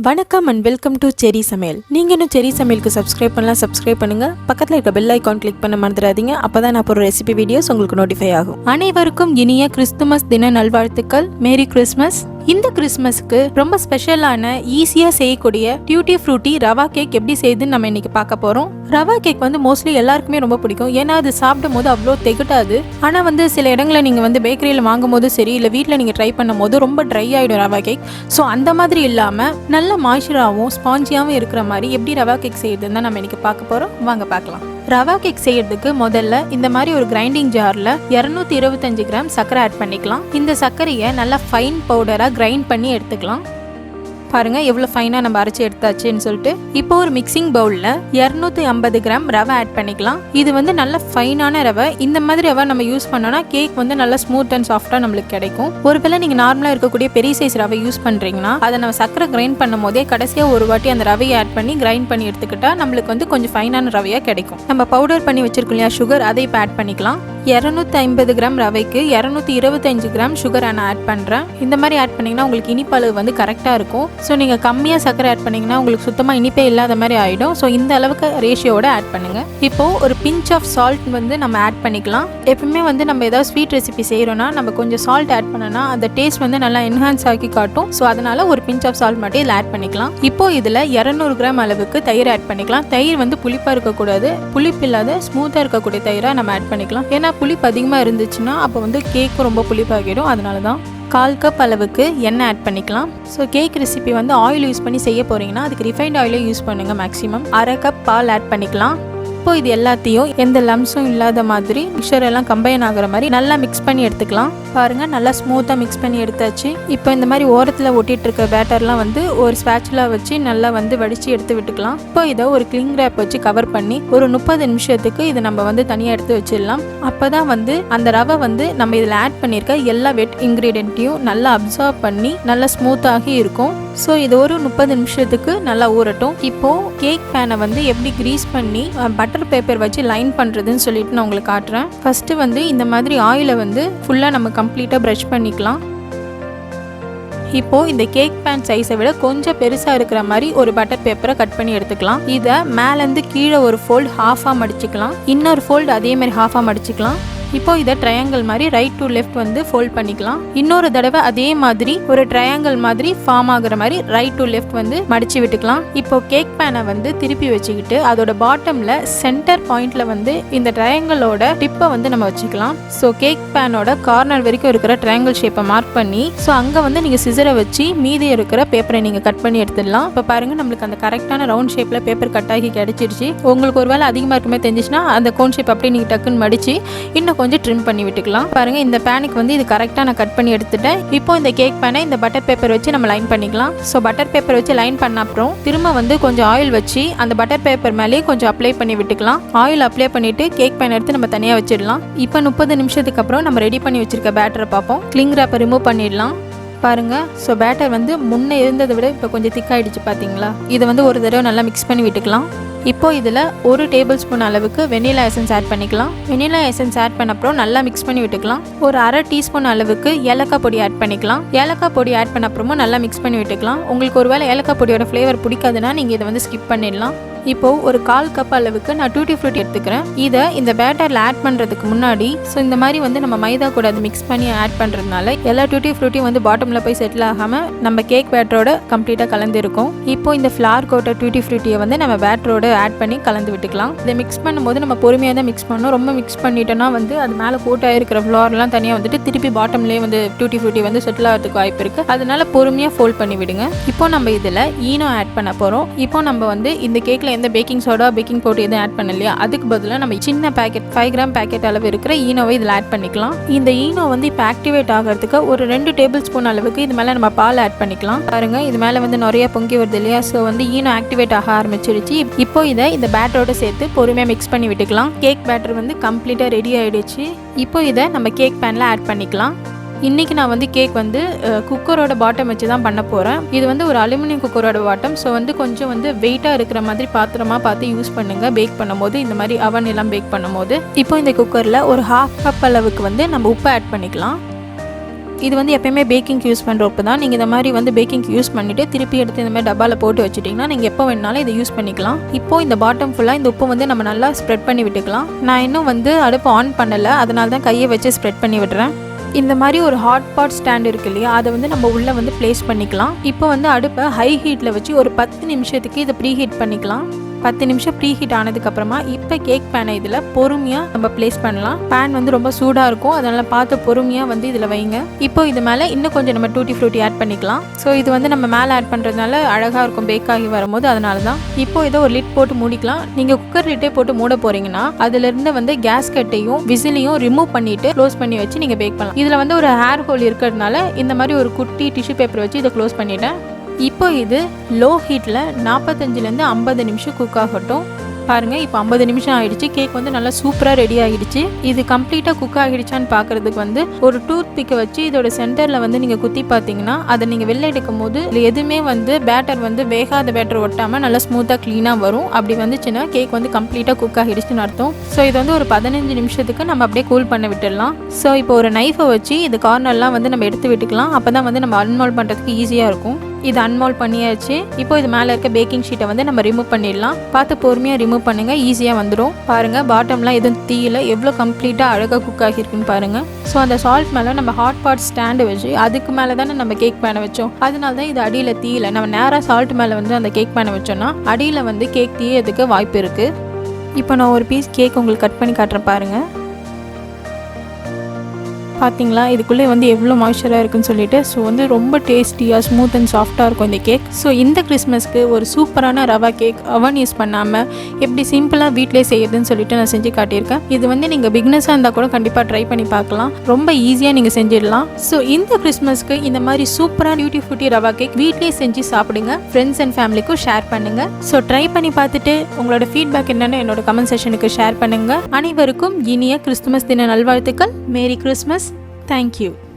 வணக்கம் and welcome to செரி சமையல். நீங்கள் இன்னும் செரி சமையலுக்கு சப்ஸ்கிரைப் பண்ணுங்கள். பக்கத்தில் இருக்க பெல் ஐக்கான் கிளிக் பண்ண மறந்துடாதீங்க. அப்போ தான் நான் போகிற ரெசிபி வீடியோஸ் உங்களுக்கு நோட்டிஃபை ஆகும். அனைவருக்கும் இனிய கிறிஸ்துமஸ் தின நல்வாழ்த்துக்கள். Merry Christmas. இந்த கிறிஸ்மஸ்க்கு ரொம்ப ஸ்பெஷலான ஈஸியாக செய்யக்கூடிய டியூட்டி ஃப்ரூட்டி ரவா கேக் எப்படி செய்யுதுன்னு நம்ம இன்னைக்கு பார்க்க போகிறோம். ரவா கேக் மோஸ்ட்லி எல்லாருக்குமே ரொம்ப பிடிக்கும். ஏன்னா அது சாப்பிடும் போது அவ்வளோ திகட்டாது. ஆனால் சில இடங்களில் நீங்கள் பேக்கரியில் வாங்கும் போது சரி, இல்லை வீட்டில் நீங்கள் ட்ரை பண்ணும் போது ரொம்ப ட்ரை ஆகிடும் ரவா கேக். ஸோ அந்த மாதிரி இல்லாமல் நல்ல மாய்ச்சராகவும் ஸ்பாஞ்சியாகவும் இருக்கிற மாதிரி எப்படி ரவா கேக் செய்யுதுன்னு தான் நம்ம இன்னைக்கு பார்க்க போகிறோம். வாங்க பார்க்கலாம். ரவா கேக் செய்யறதுக்கு முதல்ல இந்த மாதிரி ஒரு கிரைண்டிங் ஜாரில் 225 கிராம் சர்க்கரை ஆட் பண்ணிக்கலாம். இந்த சர்க்கரையை நல்லா ஃபைன் பவுடராக கிரைண்ட் பண்ணி எடுத்துக்கலாம். பாருங்க எவ்வளோ ஃபைனாக நம்ம அரைச்சி எடுத்தாச்சுன்னு சொல்லிட்டு. இப்போ ஒரு மிக்சிங் பவுலில் 250 கிராம் ரவை ஆட் பண்ணிக்கலாம். இது நல்ல ஃபைனான ரவை. இந்த மாதிரி ரவை நம்ம யூஸ் பண்ணோன்னா கேக் நல்லா ஸ்மூத் அண்ட் சாஃப்டாக நம்மளுக்கு கிடைக்கும். ஒருவேளை நீங்கள் நார்மலாக இருக்கக்கூடிய பெரிய சைஸ் ரவை யூஸ் பண்ணுறீங்கன்னா அதை நம்ம சர்க்கரை கிரைண்ட் பண்ணும் போதே கடைசியாக ஒரு வாட்டி அந்த ரவையை ஆட் பண்ணி கிரைண்ட் பண்ணி எடுத்துக்கிட்டா நம்மளுக்கு கொஞ்சம் ஃபைனான ரவையாக கிடைக்கும். நம்ம பவுடர் பண்ணி வச்சிருக்கோம் இல்லையா சுகர், அதை இப்போ ஆட் பண்ணிக்கலாம். 250 கிராம் ரவைக்கு 225 கிராம் சுகர் நான் ஆட் பண்ணுறேன். இந்த மாதிரி ஆட் பண்ணிங்கன்னா உங்களுக்கு இனிப்பளவு கரெக்டாக இருக்கும். ஸோ நீங்கள் கம்மியாக சர்க்கரை ஆட் பண்ணிங்கன்னா உங்களுக்கு சுத்தமாக இனிப்பே இல்லாத மாதிரி ஆகிடும். ஸோ இந்த அளவுக்கு ரேஷியோட ஆட் பண்ணுங்கள். இப்போது ஒரு பிஞ்ச் ஆஃப் சால்ட் நம்ம ஆட் பண்ணிக்கலாம். எப்பவுமே நம்ம ஏதாவது ஸ்வீட் ரெசிபி செய்கிறோன்னா நம்ம கொஞ்சம் சால்ட் ஆட் பண்ணோன்னா அந்த டேஸ்ட் நல்லா என்ஹான்ஸ் ஆக்கி காட்டும். ஸோ அதனால் ஒரு பிஞ்ச் ஆஃப் சால்ட் மட்டும் இதில் ஆட் பண்ணிக்கலாம். இப்போது இதில் 200 கிராம் அளவுக்கு தயிர் ஆட் பண்ணிக்கலாம். தயிர் புளிப்பாக இருக்கக்கூடாது, புளிப்பு இல்லாத ஸ்மூத்தாக இருக்கக்கூடிய தயிராக நம்ம ஆட் பண்ணிக்கலாம். ஏன்னா புளிப்பு அதிகமாக இருந்துச்சுன்னா அப்போ கேக்கும் ரொம்ப புளிப்பாகிடும். அதனால தான் 1/4 கப் அளவுக்கு எண்ணெய் ஆட் பண்ணிக்கலாம். So cake recipe oil use பண்ணி செய்ய போகிறீங்கன்னா அதுக்கு ரிஃபைண்ட் ஆயிலே யூஸ் பண்ணுங்கள். மேக்ஸிமம் 1/2 கப் பால் ஆட் பண்ணிக்கலாம். இப்போ இது எல்லாத்தையும் எந்த லம்ஸும் இல்லாத மாதிரி மிக்சர் எல்லாம் கம்பைன் ஆகிற மாதிரி நல்லா மிக்ஸ் பண்ணி எடுத்துக்கலாம். பாருங்கள் நல்லா ஸ்மூத்தாக மிக்ஸ் பண்ணி எடுத்தாச்சு. இப்போ இந்த மாதிரி ஓரத்தில் ஒட்டிகிட்டு இருக்க பேட்டர்லாம் ஒரு ஸ்பேச்சுலா வச்சு நல்லா வடித்து எடுத்து விட்டுக்கலாம். இப்போ இதை ஒரு கிளிங் ரேப் வச்சு கவர் பண்ணி ஒரு 30 நிமிஷத்துக்கு இதை நம்ம தனியாக எடுத்து வச்சிடலாம். அப்போ தான் அந்த ரவை நம்ம இதில் ஆட் பண்ணியிருக்க எல்லா வெட் இன்க்ரீடியண்ட்டையும் நல்லா அப்சர்வ் பண்ணி நல்லா ஸ்மூத்தாகி இருக்கும். ஸோ இது ஒரு 30 நிமிஷத்துக்கு நல்லா ஊறட்டும். இப்போது கேக் பேனை எப்படி க்ரீஸ் பண்ணி பட்டர் பேப்பர் வச்சு லைன் பண்ணுறதுன்னு சொல்லிட்டு நான் உங்களுக்கு காட்டுறேன். ஃபஸ்ட்டு இந்த மாதிரி ஆயிலை ஃபுல்லாக நம்ம கம்ப்ளீட்டாக ப்ரஷ் பண்ணிக்கலாம். இப்போது இந்த கேக் பேன் சைஸை விட கொஞ்சம் பெருசாக இருக்கிற மாதிரி ஒரு பட்டர் பேப்பரை கட் பண்ணி எடுத்துக்கலாம். இதை மேலேருந்து கீழே ஒரு ஃபோல்டு ஹாஃபாக மடிச்சுக்கலாம். இன்னொரு ஃபோல்டு அதே மாதிரி ஹாஃபாக மடிச்சுக்கலாம். இப்போ இதை ட்ரையாங்கிள் மாதிரி ரைட் டு லெஃப்ட் ஃபோல்ட் பண்ணிக்கலாம். இன்னொரு தடவை அதே மாதிரி ஒரு ட்ரையாங்கிள் மாதிரி ஃபார்ம் ஆகுற மாதிரி ரைட் டு லெஃப்ட் மடிச்சு விட்டுக்கலாம். இப்போ கேக் பேனை திருப்பி வச்சுக்கிட்டு அதோட பாட்டம்ல சென்டர் பாயிண்ட்ல இந்த ட்ரையாங்கிளோட டிப்பை நம்ம வச்சுக்கலாம். ஸோ கேக் பேனோட கார்னர் வரைக்கும் இருக்கிற ட்ரையாங்கிள் ஷேப்பை மார்க் பண்ணி ஸோ அங்கே நீங்கள் சிசரை வச்சு மீதி இருக்கிற பேப்பரை நீங்கள் கட் பண்ணி எடுத்துடலாம். இப்போ பாருங்க நம்மளுக்கு அந்த கரெக்டான ரவுண்ட் ஷேப்ல பேப்பர் கட் ஆகி கிடைச்சிருச்சு. உங்களுக்கு ஒரு வேளை அதிகமாக இருக்குமே தெரிஞ்சிச்சுன்னா அந்த கோன் ஷேப் அப்படியே நீங்கள் டக்குன்னு மடிச்சு இன்னும் கொஞ்சம் ட்ரிம் பண்ணி விட்டுக்கலாம். பாருங்க இந்த பேனுக்கு இது கரெக்டாக நான் கட் பண்ணி எடுத்துட்டேன். இப்போ இந்த கேக் பேனை இந்த பட்டர் பேப்பர் வச்சு நம்ம லைன் பண்ணிக்கலாம். ஸோ பட்டர் பேப்பர் வச்சு லைன் பண்ண அப்புறம் திரும்ப கொஞ்சம் ஆயில் வச்சு அந்த பட்டர் பேப்பர் மேலேயே கொஞ்சம் அப்ளை பண்ணி விட்டுக்கலாம். ஆயில் அப்ளை பண்ணிட்டு கேக் பேன் எடுத்து நம்ம தனியாக வச்சிடலாம். இப்போ 30 நிமிஷத்துக்கு அப்புறம் நம்ம ரெடி பண்ணி வச்சிருக்க பேட்டரை பார்ப்போம். கிளிங் ரேப்பை ரிமூவ் பண்ணிடலாம். பாருங்க ஸோ பேட்டர் முன்னே இருந்ததை விட இப்போ கொஞ்சம் திக்காயிடுச்சு பார்த்தீங்களா. இதை ஒரு தடவை நல்லா மிக்ஸ் பண்ணி விட்டுக்கலாம். இப்போ இதில் 1 டேபிள் ஸ்பூன் அளவுக்கு வெனிலா எசன்ஸ் ஆட் பண்ணிக்கலாம். வெனிலா எசன்ஸ் ஆட் பண்ண அப்புறம் நல்லா மிக்ஸ் பண்ணி விட்டுக்கலாம். ஒரு 1/2 டீஸ்பூன் அளவுக்கு ஏலக்காய் பொடி ஆட் பண்ணிக்கலாம். ஏலக்காய் பொடி ஆட் பண்ண அப்புறமும் நல்லா மிக்ஸ் பண்ணி விட்டுக்கலாம். உங்களுக்கு ஒருவேளை ஏலக்காய் பொடியோட ஃப்ளேவர் பிடிக்காதுன்னா நீங்கள் இதை ஸ்கிப் பண்ணிடலாம். இப்போ ஒரு 1/4 கப் அளவுக்கு நான் டூட்டி ஃப்ரூட்டி எடுத்துக்கிறேன். இதை இந்த பேட்டரில் ஆட் பண்ணுறதுக்கு முன்னாடி ஸோ இந்த மாதிரி நம்ம மைதா கூட அது மிக்ஸ் பண்ணி ஆட் பண்ணுறதுனால எல்லா டூட்டி ஃப்ரூட்டியும் பாட்டமில் போய் செட்டில் ஆகாமல் நம்ம கேக் பேட்டரோட கம்ப்ளீட்டாக கலந்துருக்கும். இப்போ இந்த ஃப்ளார் கோட்டை டூட்டி ஃப்ரூட்டியை நம்ம பேட்டரோட ஆட் பண்ணி கலந்து விட்டுக்கலாம். இதை மிக்ஸ் பண்ணும்போது நம்ம பொறுமையாக தான் மிக்ஸ் பண்ணணும். ரொம்ப மிக்ஸ் பண்ணிட்டோன்னா அது மேலே கோட்டாக இருக்கிற ஃப்ளார்லாம் தனியாக திருப்பி பாட்டம்லேயே டூட்டி ஃப்ரூட்டி செட்டில் ஆகிறதுக்கு வாய்ப்பு இருக்குது. அதனால பொறுமையாக ஃபோல்ட் பண்ணி விடுங்க. இப்போ நம்ம இதில் ஈனோ ஆட் பண்ண போகிறோம். இப்போ நம்ம இந்த கேக்கில் எந்த பேக்கிங் சோடா பேக்கிங் பவுடர் எதுவும் ஆட் பண்ணலையா, அதுக்கு பதிலாக நம்ம சின்ன பேக்கெட் 5 கிராம் பேக்கெட் அளவு இருக்கிற ஈனோவை இதில் ஆட் பண்ணிக்கலாம். இந்த ஈனோ இப்போ ஆக்டிவேட் ஆகிறதுக்கு ஒரு 2 டேபிள் ஸ்பூன் அளவுக்கு இது மேலே நம்ம பால் ஆட் பண்ணிக்கலாம். பாருங்க இது மேலே நிறைய பொங்கி வருது இல்லையா. ஸோ ஈனோ ஆக்டிவேட் ஆக ஆரம்பிச்சிருச்சு. இப்போ இதை இந்த பேட்டரோட சேர்த்து பொறுமையாக மிக்ஸ் பண்ணி விட்டுக்கலாம். கேக் பேட்டர் கம்ப்ளீட்டாக ரெடி ஆகிடுச்சு. இப்போ இதை நம்ம கேக் பேனில் ஆட் பண்ணிக்கலாம். இன்றைக்கி நான் கேக் குக்கரோட பாட்டம் வச்சு தான் பண்ண போகிறேன். இது ஒரு அலுமினியம் குக்கரோட பாட்டம். ஸோ கொஞ்சம் வெயிட்டாக இருக்கிற மாதிரி பாத்திரமாக பார்த்து யூஸ் பண்ணுங்கள் பேக் பண்ணும்போது. இந்த மாதிரி அவன் எல்லாம் பேக் பண்ணும்போது இப்போ இந்த குக்கரில் ஒரு 1/2 கப் அளவுக்கு நம்ம உப்பு ஆட் பண்ணிக்கலாம். இது வந்து எப்பயுமே பேக்கிங்க்கு யூஸ் பண்ணுற உப்பு தான். நீங்கள் இந்த மாதிரி வந்து பேக்கிங்க்கு யூஸ் பண்ணிவிட்டு திருப்பி எடுத்து இந்த மாதிரி டப்பாவில் போட்டு வச்சுட்டிங்கன்னா நீங்கள் எப்போ வேணாலும் இதை யூஸ் பண்ணிக்கலாம். இப்போது இந்த பாட்டம் ஃபுல்லாக இந்த உப்பு வந்து நம்ம நல்லா ஸ்ப்ரெட் பண்ணி விட்டுக்கலாம். நான் இன்னும் வந்து அடுப்பு ஆன் பண்ணலை, அதனால தான் கையை வச்சு ஸ்ப்ரெட் பண்ணி விடுறேன். இந்த மாதிரி ஒரு ஹாட் பாட் ஸ்டாண்ட் இருக்கு இல்லையா, அதை வந்து நம்ம உள்ளே வந்து ப்ளேஸ் பண்ணிக்கலாம். இப்போ வந்து அடுப்பை ஹை ஹீட்டில் வச்சு ஒரு 10 நிமிஷத்துக்கு இதை ப்ரீ ஹீட் பண்ணிக்கலாம். 10 நிமிஷம் ப்ரீ ஹீட் ஆனதுக்கப்புறமா இப்போ கேக் பேனை இதில் பொறுமையாக நம்ம ப்ளேஸ் பண்ணலாம். பேன் வந்து ரொம்ப சூடாக இருக்கும், அதனால் பார்த்து பொறுமையாக வந்து இதில் வைங்க. இப்போ இது மேலே இன்னும் கொஞ்சம் நம்ம டூட்டி ஃப்ரூட்டி ஆட் பண்ணிக்கலாம். ஸோ இது வந்து நம்ம மேலே ஆட் பண்ணுறதுனால அழகாக இருக்கும் பேக் ஆகி வரும்போது, அதனால தான். இப்போ இதை ஒரு லிட் போட்டு மூடிக்கலாம். நீங்கள் குக்கர் லிட்டே போட்டு மூட போகிறீங்கன்னா அதிலிருந்து வந்து கேஸ் கட்டையும் விசிலையும் ரிமூவ் பண்ணிவிட்டு க்ளோஸ் பண்ணி வச்சு நீங்கள் பேக் பண்ணலாம். இதில் வந்து ஒரு ஹேர் ஹோல் இருக்கிறதுனால இந்த மாதிரி ஒரு குட்டி டிஷ்யூ பேப்பர் வச்சு இதை க்ளோஸ் பண்ணிவிட்டேன். இப்போ இது லோ ஹீட்டில் 45லேருந்து 50 நிமிஷம் குக் ஆகட்டும். பாருங்கள், இப்போ 50 நிமிஷம் ஆகிடுச்சு. கேக் வந்து நல்லா சூப்பராக ரெடி ஆகிடுச்சு. இது கம்ப்ளீட்டாக குக் ஆகிடுச்சான்னு பார்க்குறதுக்கு வந்து ஒரு டூத் பிக்கை வச்சு இதோட சென்டரில் வந்து நீங்கள் குத்தி பார்த்தீங்கன்னா அதை நீங்கள் வெளில எடுக்கும் போது இல்லை எதுவுமே வந்து பேட்டர் வந்து வேகாத பேட்டர் ஒட்டாமல் நல்லா ஸ்மூத்தாக க்ளீனாக வரும். அப்படி வந்துச்சுன்னா கேக் வந்து கம்ப்ளீட்டாக குக் ஆகிடுச்சுன்னு அர்த்தம். ஸோ இது வந்து ஒரு 15 நிமிஷத்துக்கு நம்ம அப்படியே கூல் பண்ண விட்டுடலாம். ஸோ இப்போ ஒரு நைஃபை வச்சு இது கார்னர்லாம் வந்து நம்ம எடுத்து விட்டுக்கலாம். அப்போ தான் வந்து நம்ம அன்மோல்ட் பண்ணுறதுக்கு ஈஸியாக இருக்கும். இது அன்மோல்ட் பண்ணியாச்சு. இப்போ இது மேலே இருக்க பேக்கிங் ஷீட்டை வந்து நம்ம ரிமூவ் பண்ணிடலாம். பார்த்து பொறுமையாக ரிமூவ் பண்ணுங்கள், ஈஸியாக வந்துடும். பாருங்கள், பாட்டம்லாம் எதுவும் தீயில எவ்வளோ கம்ப்ளீட்டாக அழகாக குக் ஆகியிருக்குன்னு பாருங்கள். ஸோ அந்த சால்ட் மேலே நம்ம ஹாட் பாட் ஸ்டாண்டு வச்சு அதுக்கு மேலே தானே நம்ம கேக் பேனை வச்சோம், அதனால தான் இது அடியில் தீயில. நம்ம நேராக சால்ட் மேலே வந்து அந்த கேக் பேனை வச்சோன்னா அடியில் வந்து கேக் தீயறதுக்கு வாய்ப்பு இருக்குது. இப்போ நான் ஒரு பீஸ் கேக் உங்களுக்கு கட் பண்ணி காட்டுறேன் பாருங்கள். பார்த்தீங்களா, இதுக்குள்ளே வந்து எவ்வளோ மாய்ஸ்சராக இருக்குன்னு சொல்லிட்டு. ஸோ வந்து ரொம்ப டேஸ்டியாக ஸ்மூத் அண்ட் சாஃப்டாக இருக்கும் இந்த கேக். ஸோ இந்த கிறிஸ்மஸ்க்கு ஒரு சூப்பரான ரவா கேக் அவன் யூஸ் பண்ணாமல் எப்படி சிம்பிளாக வீட்டிலே செய்யுதுன்னு சொல்லிட்டு நான் செஞ்சு காட்டியிருக்கேன். இது வந்து நீங்கள் பிக்னஸாக இருந்தால் கூட கண்டிப்பாக ட்ரை பண்ணி பார்க்கலாம். ரொம்ப ஈஸியாக நீங்கள் செஞ்சிடலாம். ஸோ இந்த கிறிஸ்மஸ்க்கு இந்த மாதிரி சூப்பரான டியூட்டி ஃப்ரூட்டி ரவா கேக் வீட்டிலே செஞ்சு சாப்பிடுங்க. ஃப்ரெண்ட்ஸ் அண்ட் ஃபேமிலிக்கும் ஷேர் பண்ணுங்கள். ஸோ ட்ரை பண்ணி பார்த்துட்டு உங்களோட ஃபீட்பேக் என்னென்னு என்னோட கமெண்ட் செக்ஷனுக்கு ஷேர் பண்ணுங்கள். அனைவருக்கும் இனிய கிறிஸ்துமஸ் தின நல்வாழ்த்துக்கள். Merry Christmas. Thank you.